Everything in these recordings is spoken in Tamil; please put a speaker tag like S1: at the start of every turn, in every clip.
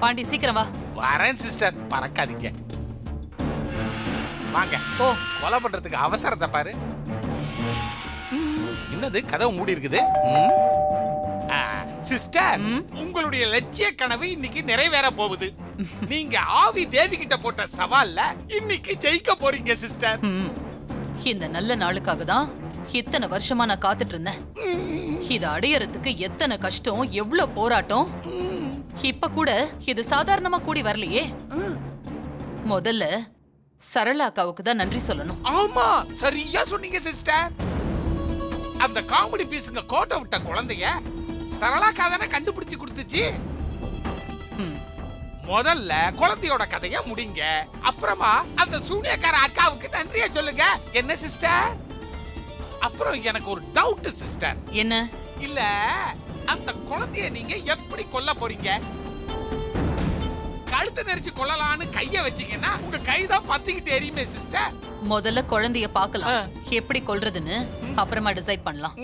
S1: பாண்டி சீக்கிரம் வா.
S2: வரேன் சிஸ்டர், பறக்காதீங்க. வாங்க.
S1: ஓ,
S2: கொலை பண்றதுக்கு அவசரத்தை பாரு. என்னது கதவு மூடி இருக்குது? சிஸ்டர், உங்களுடைய லட்சிய கனவு இன்னைக்கு நிறைவேற போகுது. நீங்க ஆவி தேவி கிட்ட போட்ட சவால்ல இன்னைக்கு ஜெயிக்க போறீங்க சிஸ்டர்.
S1: இந்த நல்ல நாளுக்காக தான் இத்தனை வருஷமா நான் காத்துட்டு இருந்தேன். இத அடையறதுக்கு எத்தனை கஷ்டம், எவ்வளவு போராட்டம். இப்ப கூட இது சாதாரணமா கூடி வரலையே. முதல்ல சரளா அக்காவுக்கு தான் நன்றி சொல்லணும்.
S2: ஆமா, சரியா சொன்னீங்க சிஸ்டர். அந்த காமெடி பீஸுங்க கோட்டை விட்ட குழந்தைய சரளாக்கா தானே கண்டுபிடிச்சு கொடுத்துச்சு. முதல்ல குழந்தையோட கதைய முடிங்க, அப்புறமா அந்த சூனியக்கார அக்காவுக்கு நன்றிய சொல்லுங்க. என்ன சிஸ்டர்? அப்புறம் எனக்கு ஒரு டவுட் சிஸ்டர்.
S1: என்ன?
S2: இல்ல, அந்த குழந்தைய நீங்க எப்படி கொல்ல போறீங்க? கழுத்து நெரிச்சு கொல்லலான்னு கைய வச்சீங்கன்னா உங்க கைதான் பத்திக்கிட்டு எரியுமே சிஸ்டர்.
S1: முதல்ல குழந்தைய பார்க்கலாம், எப்படி கொல்றதுன்னு அப்புறமா டிசைட் பண்ணலாம்.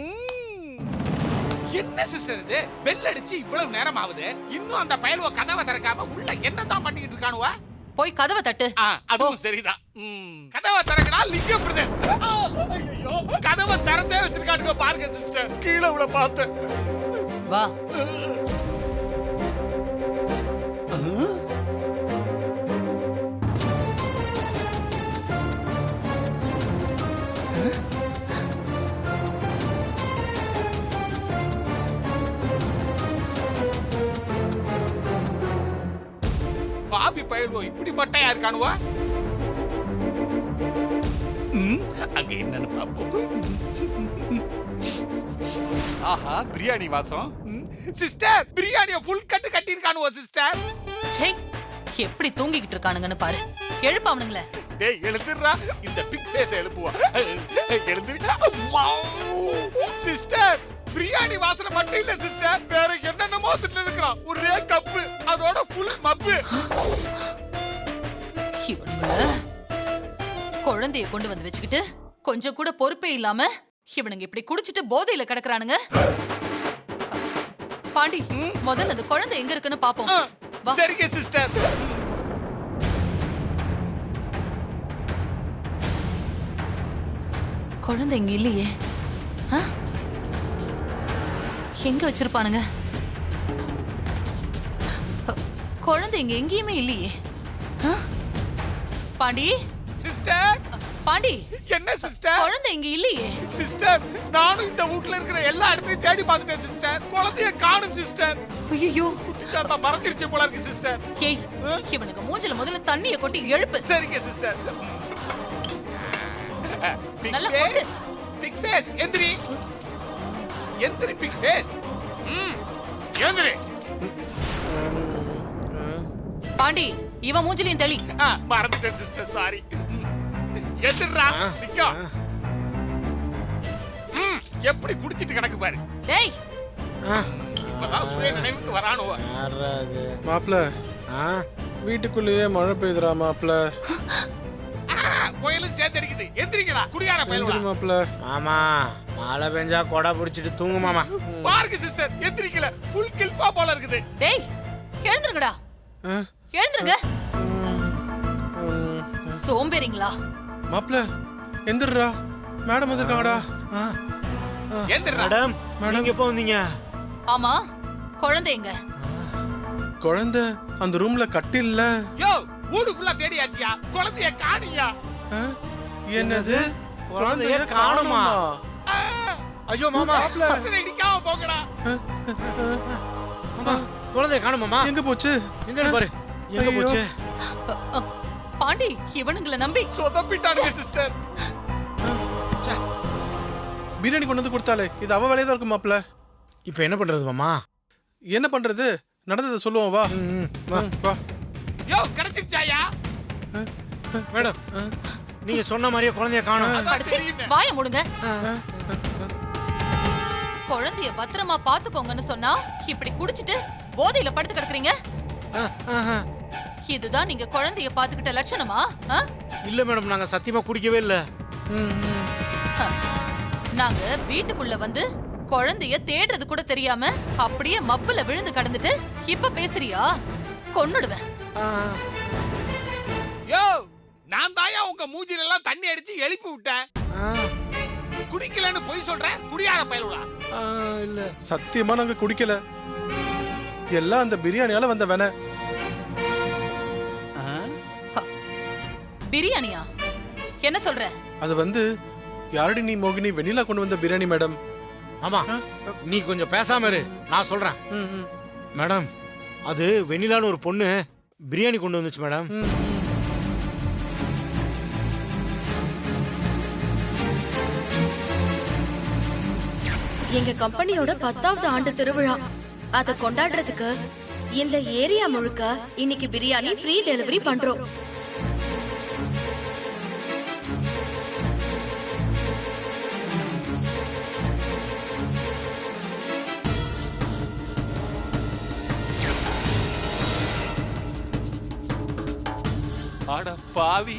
S2: என்ன சிஸ்டர் இது? பெல் அடிச்சு இவ்வளவு நேரம் ஆகுது, இன்னும் அந்த பயல்வ கதவை திறக்காம உள்ள என்னதான் பண்ணிட்டு இருக்கானுவா?
S1: போய் கதவை தட்டு.
S2: அதுவும் சரிதான். கதவை திறக்கடா லிங்கம் பிரதேஷ். ஐயோ, கதவை திறந்தே வச்சிருக்கானுங்க பாருங்க சிஸ்டர். கீழே உள்ள பார்த்தேன்.
S1: வா.
S2: பாபி பயல்வோ இப்படி மட்டையா இருக்கானுவா? அங்க என்னன்னு பாப்போம். ஆஹா, பிரியாணி வாசம். சிஸ்டர், பிரியாணியை ஃபுல் கட்டு கட்டி இருக்கானுவோ சிஸ்டர்.
S1: சே, எப்படி தூங்கிக்கிட்டு இருக்கானுங்கன்னு பாரு. எழுப்ப அவனுங்கள.
S2: டேய் எழுந்துறா, இந்த பிக் ஃபேஸ் எழுப்புவா. எழுந்துடா. சிஸ்டர், பிரியாணி வாசனை மட்டும் இல்ல சிஸ்டர், வேற என்னென்னமோ தின்னு இருக்கறான். ஒரே கப்பு, அதோட ஃபுல் மப்பு.
S1: இவனுங்கள குழந்தைய கொண்டு வந்து வச்சுக்கிட்டு கொஞ்சம் கூட பொறுப்பே இல்லாம இவனுங்க இப்படி குடிச்சிட்டு போதையில கிடக்குறானுங்க. பாண்டி, முதல்ல அந்த குழந்தை எங்க இருக்குன்னு பாப்போம்.
S2: சரிங்க சிஸ்டர்.
S1: குழந்தை இங்க இல்லையே. எங்க வச்சிருப்பானுங்க? குழந்தை இங்க எங்கேயுமே இல்லையே. பாண்டி
S2: சிஸ்டர்.
S1: பாண்டி,
S2: என்ன சிஸ்டர்?
S1: குழந்தை இங்க இல்லையே.
S2: சிஸ்டர், நானும் இந்த வீட்ல இருக்கிற எல்லா இடத்தையும் தேடி பார்த்துட்டேன் சிஸ்டர். குழந்தைய காணோம் சிஸ்டர்.
S1: ஐயோ,
S2: குட்டிச்சாத்தா மறந்துருச்சு போல இருக்கு சிஸ்டர்.
S1: ஏய், இவனுக்கு மூஞ்சில முதல்ல தண்ணிய கொட்டி எழுப்பு.
S2: சரிங்க சிஸ்டர்.
S1: நல்லா கொட்டு.
S2: பிக் ஃபேஸ், எந்திரி. எந்திரி பிக் ஃபேஸ். எந்திரி.
S1: பாண்டி, இவன் மூஞ்சிலையும் தெளி.
S2: மறந்துட்டேன் சிஸ்டர், சாரி. எந்திரா, நிக்கோ. எப்படி குடிச்சிட்டு கிடக்கு பாரு.
S1: டேய்,
S2: இப்பதான் சுய நினைவுக்கு வரானுவ.
S3: மாப்ள, வீட்டுக்குள்ளேயே மழை பெய்யுதுரா மாப்ள.
S2: கோயிலும் சேர்த்தடிக்குது. எந்திரிங்களா குடியார பயலுவா.
S3: மாப்ள.
S4: ஆமா, மழை பெஞ்சா கொடை பிடிச்சிட்டு தூங்கு மாமா.
S2: பாருங்க சிஸ்டர், எந்திரிக்கல. ஃபுல் கில்பா போல இருக்குது.
S1: டேய், எழுந்துருங்கடா. எழுந்துருங்க. சோம்பேறிங்களா?
S3: மாப்ள, எந்திரா. மேடம் வந்திருக்காங்கடா.
S2: எந்திரா.
S4: மேடம், நீங்க எப்போ வந்தீங்க?
S1: ஆமா, குழந்தை எங்க?
S3: குழந்தை அந்த ரூம்ல கட்டில்ல.
S2: யோ, ஊடு ஃபுல்லா தேடியாச்சியா, குழந்தைய காணியா?
S3: என்னது?
S4: குழந்தைய காணுமா? ஐயோ மாமா,
S2: இடிக்காம போங்கடா.
S4: குழந்தைய காணுமாமா?
S3: எங்க போச்சு?
S4: எங்க பாரு, எங்க போச்சு?
S1: பாண்டி, இவனுங்களை நம்பி
S2: சொதப்பிட்டானுங்க சிஸ்டர்.
S3: பிரியாணி கொண்டு வந்து கொடுத்தாலே இது அவ வேலையா தான் இருக்கும் மாப்ள.
S4: இப்போ என்ன பண்றது மாமா?
S3: என்ன பண்றது? நடந்ததை சொல்லுவோம் வா. வா.
S2: யோ, கிடைச்சிச்சாயா?
S4: மேடம், நீங்க சொன்ன மாதிரியே குழந்தைய காணோம்.
S1: அடிச்சு வாய மூடுங்க. குழந்தைய பத்திரமா பாத்துக்கோங்கன்னு சொன்னா இப்படி குடிச்சிட்டு போதையில படுத்து கிடக்குறீங்க. இதுதான் நீங்க குழந்தைய பாத்துக்கிட்ட லட்சணமா?
S4: இல்ல மேடம், நாங்க சத்தியமா குடிக்கவே இல்ல.
S1: நாங்க வீட்டுக்குள்ள வந்து குழந்தைய தேடுறது கூட தெரியாம அப்படியே மப்புல விழுந்து கடந்துட்டு இப்ப பேசுறியா? கொன்னுடுவேன்.
S2: யோ, நான் தாயா உங்க மூஞ்சில எல்லாம் தண்ணி அடிச்சு எழுப்பி விட்டேன். குடிக்கலன்னு பொய் சொல்றேன், குடியார பயலுடா.
S4: இல்ல
S3: சத்தியமா நாங்க குடிக்கல. எல்லாம் அந்த பிரியாணியால வந்த வேண.
S1: பிரியாணியா? என்ன சொல்ற?
S3: அது வந்து யாரடி நீ மோகினி வெண்ணிலா கொண்டு வந்த பிரியாணி மேடம்.
S4: ஆமா, நீ கொஞ்சம் பேசாம இரு, நான் சொல்றேன். மேடம், அது வெண்ணிலான்னு ஒரு பொண்ணு பிரியாணி கொண்டு வந்துச்சு மேடம்.
S5: எங்க கம்பெனியோட 10வது ஆண்டு திருவிழா, அத கொண்டாடுறதுக்கு இந்த ஏரியா முழுக்க இன்னைக்கு பிரியாணி ஃப்ரீ டெலிவரி பண்றோம்.
S2: அட பாவி,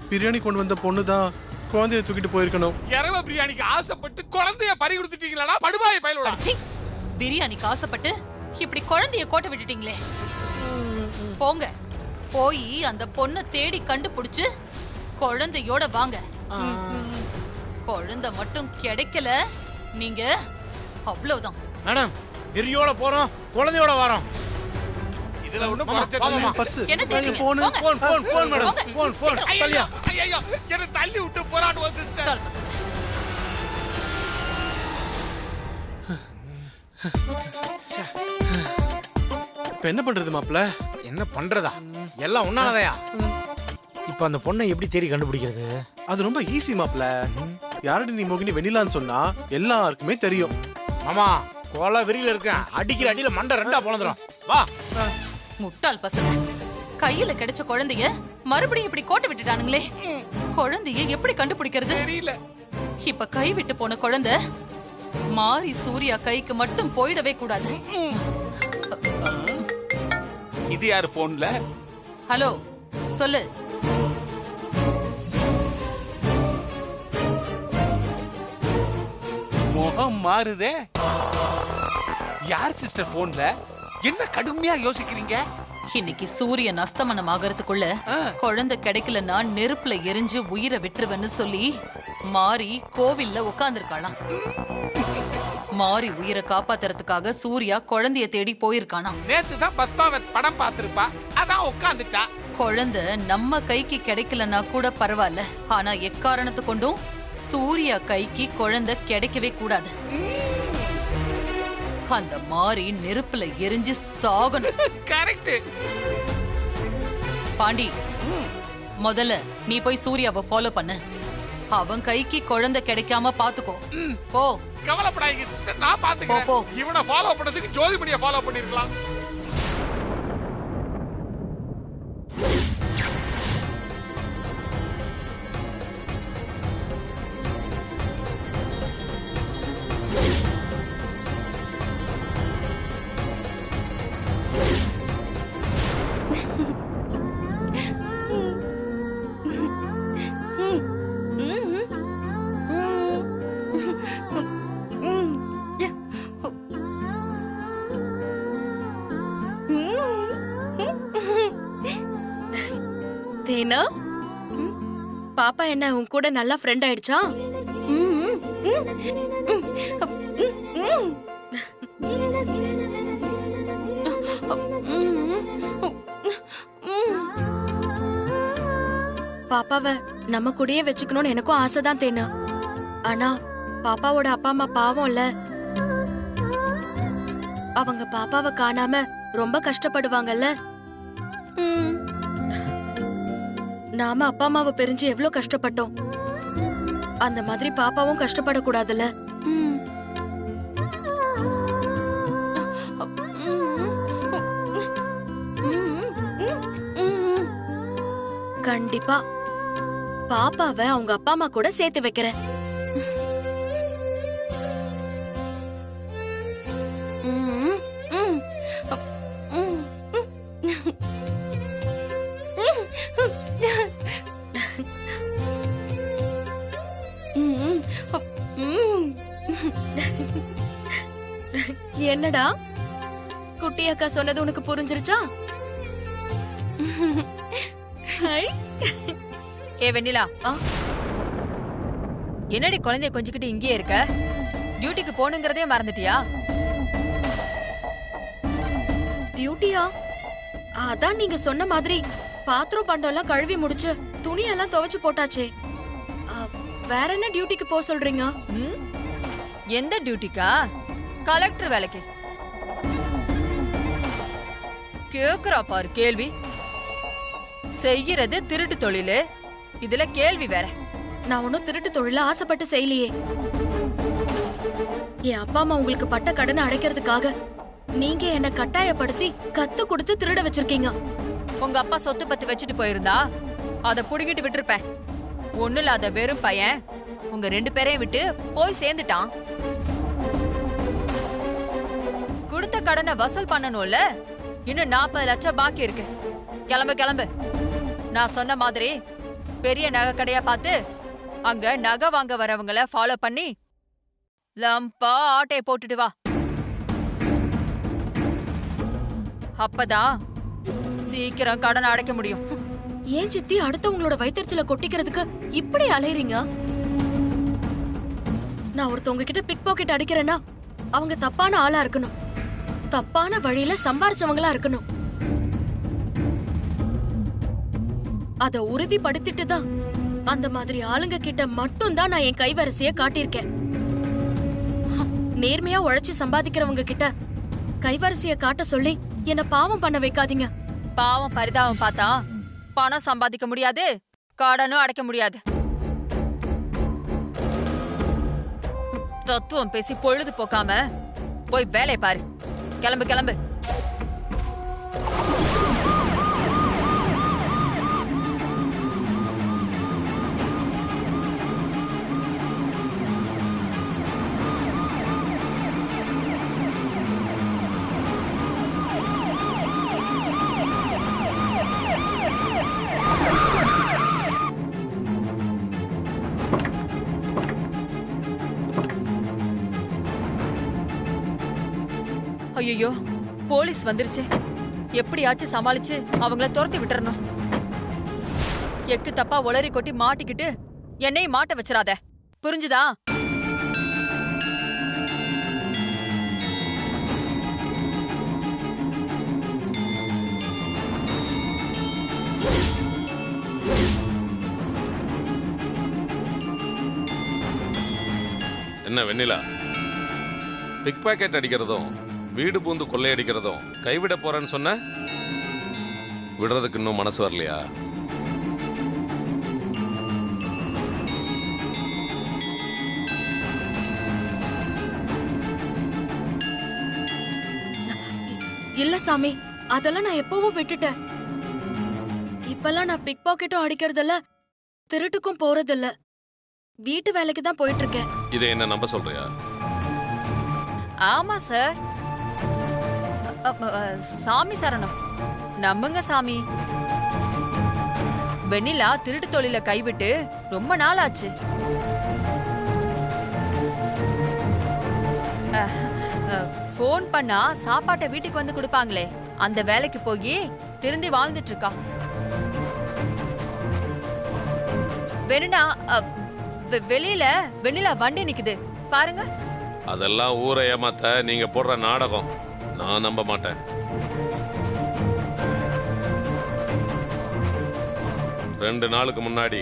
S3: பிரியாணி கொண்டு வந்த பொண்ணு தான் குழந்தைய தூக்கிட்டு போயிருக்கணும்.
S2: இரவ பிரியாணிக்கு ஆசைப்பட்டு குழந்தைய பறி கொடுத்துட்டீங்களா படுபாய பயலுடா.
S1: அடச்சி, பிரியாணிக்கு ஆசைப்பட்டு இப்படி குழந்தைய கோட்டை விட்டுட்டீங்களே. போங்க, போய் அந்த பொண்ணை தேடி கண்டுபிடிச்சு குழந்தையோட வாங்க. குழந்தை மட்டும் கிடைக்கல, நீங்க அவ்வளவுதான்.
S4: மேடம், வெறியோட போறோம், குழந்தையோட வரோம்.
S2: இதுல ஒண்ணும்
S4: மாமா,
S2: குறைச்சது
S4: மாமா,
S2: இல்ல.
S3: பர்ஸ்,
S1: என்ன தேடுறீங்க?
S3: போன்.
S1: போங்க.
S4: போன் மேடம்,
S1: போங்க.
S4: போன் தள்ளியா.
S2: ஐயோ, என்ன தள்ளி விட்டு போராடுவோம் சிஸ்டர்.
S1: முட்டாள் பசங்க.
S3: இப்ப என்ன பண்றது மாப்ள?
S4: என்ன பண்றதா? எல்லாம் உன்னாலதையா? இப்ப அந்த பொண்ணை எப்படி தேடி கண்டுபிடிக்கிறது?
S3: அது ரொம்ப ஈஸி மாப்ள. யாரடி நீ மோகினி வெண்ணிலான்னு சொன்னா எல்லாருக்குமே தெரியும்.
S4: மாமா, கொலை வெறியில இருக்கேன், அடிக்கிற அடியில மண்டை ரெண்டா பொளந்துரும். வா.
S1: முட்டாள் பசங்க. கையில கிடைச்ச குழந்தைய மறுபடியும் இப்படி கோட்டை விட்டுட்டானுங்களே. குழந்தைய எப்படி கண்டுபிடிக்கிறது?
S2: தெரியல.
S1: இப்ப கை விட்டு போன குழந்தை மாரி சூர்யா கைக்கு மட்டும் போயிடவே கூடாது.
S2: இது யாரு போன்ல?
S1: ஹலோ, சொல்லு.
S2: முகம் மாறுதே. யார் சிஸ்டர் போன்ல? என்ன கடுமையா யோசிக்கிறீங்க?
S1: இன்னைக்கு சூரியன் அஸ்தமனம் ஆகிறதுக்குள்ள குழந்தை கிடைக்கலன்னா நெருப்புல எரிஞ்சு உயிரை விட்டுருவேன்னு சொல்லி மாரி கோவில்ல உட்கார்ந்துருக்காளாம். மாரி உயிரை காப்பாத்துறதுக்காக சூர்யா குழந்தைய தேடி போயிருக்கானாம்.
S2: நேத்து தான் பத்மாவத் படம் பார்த்திருப்பா, அதான் உட்கார்ந்துட்டா.
S1: குழந்தை நம்ம கைக்கு கிடைக்கலன்னா கூட பரவாயில்ல, ஆனா எக்காரணத்து கொண்டும் சூர்யா கைக்கு குழந்தை கிடைக்கவே கூடாது. அந்த மாரி நெருப்புல எரிஞ்சு சாகணும்.
S2: கரெக்ட்.
S1: பாண்டி, முதல்ல நீ போய் சூர்யாவை ஃபாலோ பண்ணு. அவன் கைக்கு குழந்தை கிடைக்காம பாத்துக்கோ. போ.
S2: கவலைப்படாதீங்க சிஸ்டர், நான்
S1: போ, போ.
S2: பாத்துக்கிறேன். இவனை ஃபாலோ பண்ணதுக்கு ஜோதிமணியை ஃபாலோ பண்ணிருக்கலாம்.
S5: தேனா, பாப்பா என்ன உன் கூட நல்லா ஃப்ரெண்ட் ஆயிடுச்சா? பாப்பாவை நம்ம கூடயே வச்சுக்கணும்னு எனக்கும் ஆசைதான் தேனா. ஆனா பாப்பாவோட அப்பா அம்மா பாவம்ல, அவங்க பாப்பாவை காணாம ரொம்ப கஷ்டப்படுவாங்கல்ல. நாம அப்பா அம்மாவை பிரிஞ்சு எவ்வளவு கஷ்டப்பட்டோம், அந்த மாதிரி பாப்பாவும் கஷ்டப்படக்கூடாதுல்ல. கண்டிப்பா பாப்பாவை அவங்க அப்பா அம்மா கூட சேர்த்து வைக்கிறேன். என்னடா, குட்டி அக்கா சொன்னது உனக்கு புரிஞ்சிருச்சா? ஹாய்.
S6: ஏ வெண்ணிலா,
S5: ஆ?
S6: என்னடி குழந்தைய கொஞ்சிக்கிட்டு இங்கேயே இருக்க? டியூட்டிக்கு போகணுங்கிறதே மறந்துட்டியா?
S5: டியூட்டியா? அதான் நீங்க சொன்ன மாதிரி பாத்திரம் பண்டம் எல்லாம் கழுவி முடிச்சு துணியெல்லாம் துவைச்சு போட்டாச்சே. வேற என்ன டியூட்டிக்கு போக சொல்றீங்க?
S6: ம்? எந்த டியூட்டிக்கா? கலெக்டர் வேலைக்கு. கேக்குறா பாரு கேள்வி. செய்யறது திருட்டு தொழிலு, இதுல கேள்வி வேற.
S5: நான் ஒன்னும் திருட்டு தொழில ஆசைப்பட்டு செய்யலையே. என் அப்பா அம்மா உங்களுக்கு பட்ட கடனை அடைக்கிறதுக்காக நீங்க என்ன கட்டாயப்படுத்தி கத்து கொடுத்து திருட வச்சிருக்கீங்க.
S6: உங்க அப்பா சொத்து பத்து வச்சுட்டு போயிருந்தா அத புடுங்கிட்டு விட்டுருப்பேன். ஒண்ணு இல்லாத வெறும் பையன் உங்க 2 பேரையும் விட்டு போய் சேர்ந்துட்டான். கொடுத்த கடனை வசூல் பண்ணணும்ல, இன்னும் 40 லட்சம் பாக்கி இருக்கு. கிளம்பு கிளம்பு. நான் சொன்ன மாதிரி பெரிய நகை கடையா பார்த்து அங்க நகை வாங்க வரவங்கள ஃபாலோ பண்ணி லம்பா ஆட்டைய போட்டுட்டு வா. அப்பதான் சீக்கிரம் கடனை அடைக்க முடியும்.
S5: ஏன் சித்தி அடுத்தவங்களோட வயிற்றுல கொட்டிக்கிறதுக்கு இப்படி அலையறீங்க? நான் ஒருத்தவங்க கிட்ட பிக் பாக்கெட் அடிக்கிறேன்னா அவங்க தப்பான ஆளா இருக்கணும், தப்பான வழியில சம்பாரிச்சவங்களா இருக்கணும். அத உறுதிப்படுத்திட்டு தான் அந்த மாதிரி ஆளுங்க கிட்ட மட்டும் தான் நான் என் கைவரிசைய காட்டியிருக்கேன். நேர்மையா உழைச்சு சம்பாதிக்கிறவங்க கிட்ட கைவரிசைய காட்ட சொல்லி என்ன பாவம் பண்ண வைக்காதீங்க.
S6: பாவம் பரிதாபம் பார்த்தா பணம் சம்பாதிக்க முடியாது, கடனும் அடைக்க முடியாது. தத்துவம் பேசி பொழுது போக்காம போய் வேலையை பாரு. கிளம்பு கிளம்பு. ஐயோ, போலீஸ் வந்துருச்சு. எப்படியாச்சும் சமாளிச்சு அவங்கள துரத்தி விட்டுறணும். எக்கு தப்பா உளறி கொட்டி மாட்டிக்கிட்டு என்னையும் மாட்ட வச்சிராத, புரிஞ்சுதா?
S7: என்ன வெண்ணிலா, பிக் பாக்கெட் அடிக்கிறதும் வீடு பூந்து கொள்ளையடிக்கிறதும் கைவிட போறேன்னு சொன்ன, விடுறதுக்கு இன்னும் மனசு வரலையா?
S5: இல்ல சாமி, அதெல்லாம் நான் எப்பவும் விட்டுட்டேன். இப்பெல்லாம் நான் பிக் பாக்கெட்டும் அடிக்கிறதில்ல, திருட்டுக்கும் போறதில்ல. வீட்டு வேலைக்கு தான் போயிட்டு இருக்கேன்.
S7: இதை என்ன நம்ப சொல்றியா?
S6: ஆமா சார். சாமி சரணம், நம்புங்க சாமி. வெண்ணிலா திருட்டு தொழில கைவிட்டு ரொம்ப நாள் ஆச்சு. போன் பண்ணா சாப்பாட்டை வீட்டுக்கு வந்து கொடுப்பாங்களே, அந்த வேலைக்கு போய் திருந்தி வாழ்ந்துட்டு இருக்கா. வேணும்னா வெளியில வெண்ணிலா வண்டி நிக்குது பாருங்க.
S7: அதெல்லாம் ஊரை ஏமாத்த நீங்க போடுற நாடகம். நான் நம்ப மாட்டேன். 2 நாளுக்கு முன்னாடி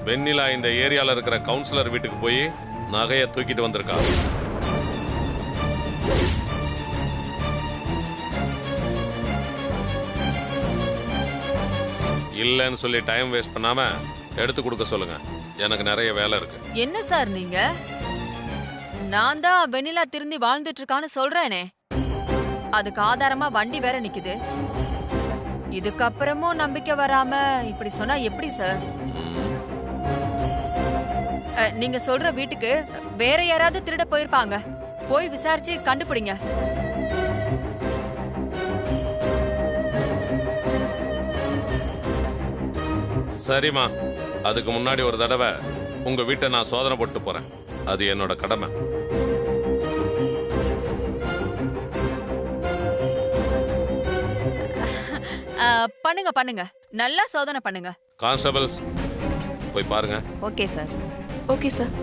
S7: வெண்ணிலா இந்த ஏரியால இருக்கிற கவுன்சிலர் வீட்டுக்கு போய் நகையை தூக்கிட்டு வந்திருக்கா. இல்லைன்னு சொல்லி டைம் வேஸ்ட் பண்ணாம எடுத்து கொடுக்க சொல்லுங்க. எனக்கு நிறைய வேலை இருக்கு.
S6: என்ன சார் நீங்க? நான் தான் வெண்ணிலா திருந்தி வாழ்ந்துட்டு இருக்கான்னு சொல்றேனே, அதுக்கு ஆதாரமா வண்டி வேற நிக்குது. இதுக்கப்புறமும் நம்பிக்கை வராம இப்படி சொன்னா எப்படி சார்? நீங்க சொல்ற வீட்டுக்கு வேற யாராவது திருட போயிருப்பாங்க. போய் விசாரிச்சு கண்டுபிடிங்க.
S7: சரிம்மா, அதுக்கு முன்னாடி ஒரு தடவை உங்க வீட்டை நான் சோதனை போட்டு போறேன். அது என்னோட கடமை.
S6: பண்ணுங்க பண்ணுங்க பண்ணுங்க, நல்லா சோதனை பண்ணுங்க.
S7: கான்ஸ்டபிள்ஸ் போய் பாருங்க.
S6: Okay sir.
S5: Okay sir.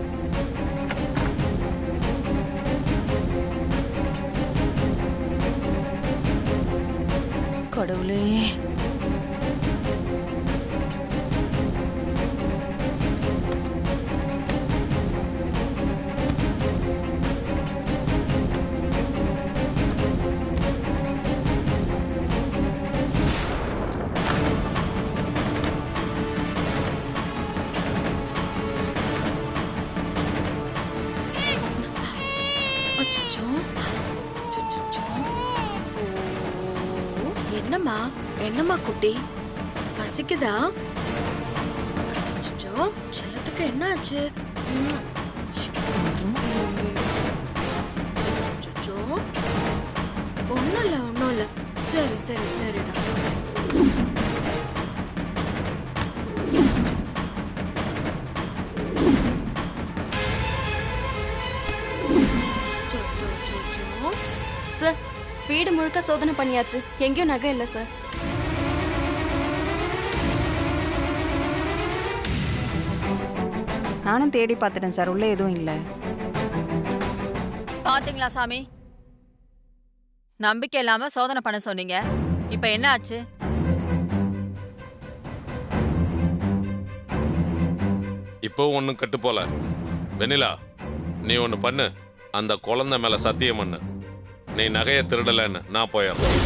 S6: கடவுளே,
S5: அச்சச்சோ. அச்சச்சோ. ஓ, என்னம்மா என்னம்மா குட்டி, பசிக்குதா? அச்சச்சோ, செல்லத்துக்கு என்ன ஆச்சு? அச்சச்சோ. ஒண்ணும் இல்ல. சரி சரி சரிடா.
S8: சார், வீடு முழுக்க சோதனை பண்ணியாச்சு, எங்கேயும் நகை இல்லை சார்.
S9: நானும் தேடி பார்த்துட்டேன் சார், உள்ள எதுவும் இல்லை.
S6: பாத்தீங்களா சாமி, நம்பிக்கை இல்லாம சோதனை பண்ண சொன்னீங்க, இப்ப என்ன ஆச்சு?
S7: இப்போ ஒன்றும் கெட்டு போல. வெண்ணிலா, நீ ஒன்று பண்ணு, அந்த குழந்தை மேல சத்தியம் பண்ணு, நீ நகையை திருடலைன்னு. நான் போயிடுறேன்.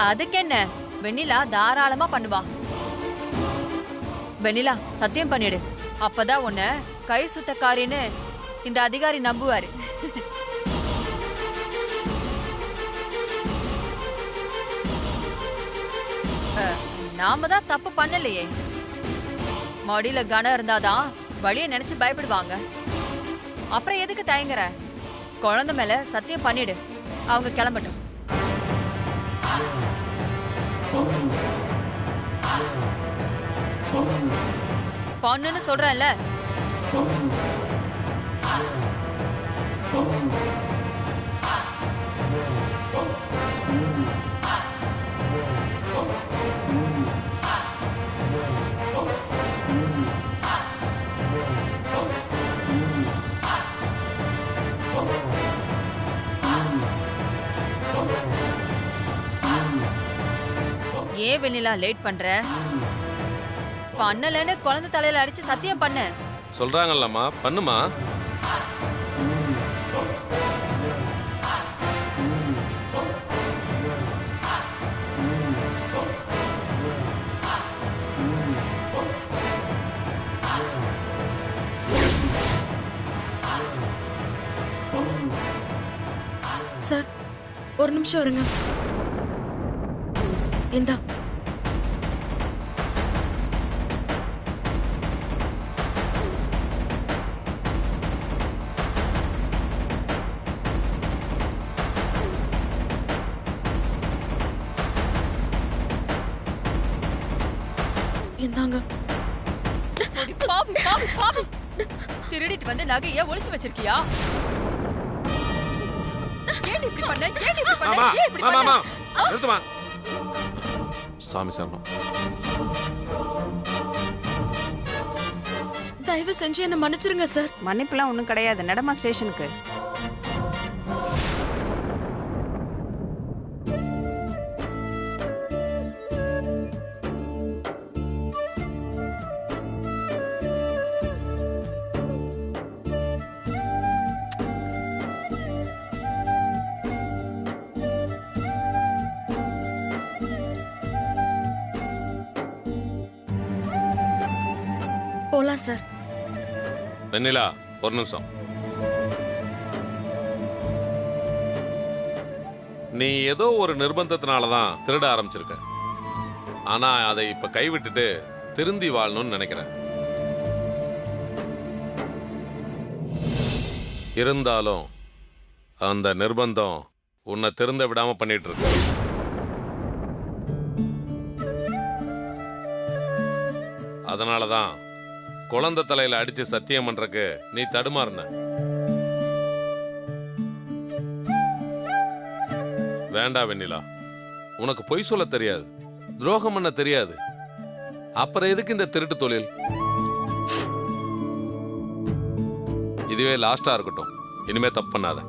S6: அதுக்கு என்ன, வெண்ணிலா தாராளமா பண்ணுவா. வெண்ணிலா சத்தியம் பண்ணிடு, அப்பதான் உன்ன கை சுத்தக்காரின்னு இந்த அதிகாரி நம்புவாரு. நாம தான் தப்பு பண்ணலையே. மடியில கனம் இருந்தாதான் வழிய நினைச்சு பயப்படுவாங்க. அப்புறம் எதுக்கு தயங்குற? குழந்தை மேல சத்தியம் பண்ணிடு, அவங்க கிளம்பட்டும். பொண்ணுன்னு சொல்றேன்ல. ஏன் வெண்ணிலா லேட் பண்ற? பண்ணலன்னு குழந்தை தலையில அடிச்சு சத்தியம் பண்ணு.
S7: சொல்றாங்கல்லம்மா, பண்ணுமா.
S5: சார், ஒரு நிமிஷம் இருங்க. இந்தா. இந்தாங்க.
S6: பாவி, பாவி, பாவி. திருடிட்டு வந்து நகைய ஒளிச்சு வச்சிருக்கியா? ஏன் இப்படி பண்ண? ஏன் இப்படி பண்ண? ஏன் இப்படி பண்ண?
S7: நிறுத்துமா. சாமி சரணம்.
S5: தயவு செஞ்சு என்ன மன்னிச்சிருங்க சார்.
S9: மன்னிப்புலாம் ஒன்றும் கிடையாது, நடமா ஸ்டேஷனுக்கு.
S5: போலாம் சார்.
S7: வெண்ணிலா, ஒரு நிமிஷம். நீ ஏதோ ஒரு நிர்பந்தத்தினால தான் திருட ஆரம்பிச்சிருக்க. ஆனா அதை இப்ப கைவிட்டுட்டு திருந்தி வாழணும்னு நினைக்கிறேன். இருந்தாலும் அந்த நிர்பந்தம் உன்னை திருந்த விடாம பண்ணிட்டு இருக்கு. அதனாலதான் குழந்தை தலையில அடிச்சு சத்தியம் பண்றக்கு நீ தடுமாறுன. வேண்டாம் வெண்ணிலா, உனக்கு பொய் சொல்ல தெரியாது, துரோகம் பண்ண தெரியாது, அப்புறம் எதுக்கு இந்த திருட்டு தொழில்? இதுவே லாஸ்டா இருக்கட்டும், இனிமே தப்பு பண்ணாத.